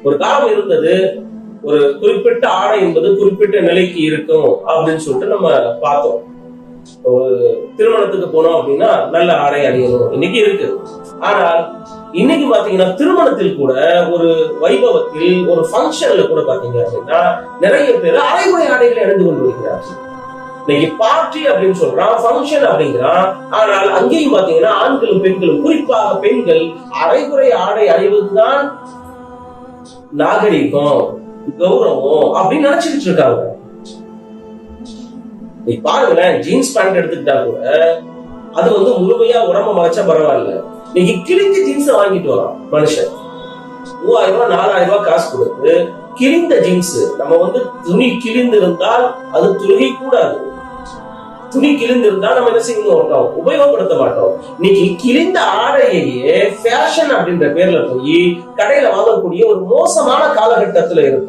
ஒரு காலம் இருந்தது, ஒரு குறிப்பிட்ட ஆடை என்பது குறிப்பிட்ட நிலைக்கு இருக்கும் அப்படின்னு சொல்லிட்டு நம்ம பார்த்தோம். ஒரு திருமணத்துக்கு போனோம் அப்படின்னா நல்ல ஆடை அணியணும் இன்னைக்கு இருக்கு. ஆனால் இன்னைக்கு பாத்தீங்கன்னா திருமணத்தில் கூட ஒரு வைபவத்தில் ஒரு ஃபங்க்ஷன்ல கூட பாத்தீங்க அப்படின்னா நிறைய பேர் அரைகுறை ஆடைகளை அணிந்து கொண்டு வருகிறார்கள். இன்னைக்கு பார்ட்டி அப்படின்னு சொல்றான், ஃபங்க்ஷன் அப்படிங்கிறான். ஆனால் அங்கேயும் பாத்தீங்கன்னா ஆண்களும் பெண்களும், குறிப்பாக பெண்கள் அரைகுறை ஆடை அணிவதுதான் நாகரிகம், கௌரவம் அப்படின்னு நினைச்சிட்டு இருக்காங்க. நீ பாருங்களேன், ஜீன்ஸ் பேண்ட் எடுத்துக்கிட்டா கூட அது முழுமையா உடம்ப மறைச்சா பரவாயில்ல. நீங்க கிழிஞ்ச ஜீன்ஸ் வாங்கிட்டு வரோம் மனுஷன் 3000 ரூபாய் 4000 ரூபாய் காசு கொடுத்து கிழிந்த ஜீன்ஸ். நம்ம துணி கிழிந்து இருந்தால் அது துருகி கூடாது. துணி கிழிந்து இருந்தா நம்ம என்ன செய்ய மாட்டோம், உபயோகப்படுத்த மாட்டோம். இன்னைக்கு கிழிந்த ஆடையே ஃபேஷன் அப்படின்ற பேர்ல போய் கடையில வாங்கக்கூடிய ஒரு மோசமான காலகட்டத்துல இருக்கும்.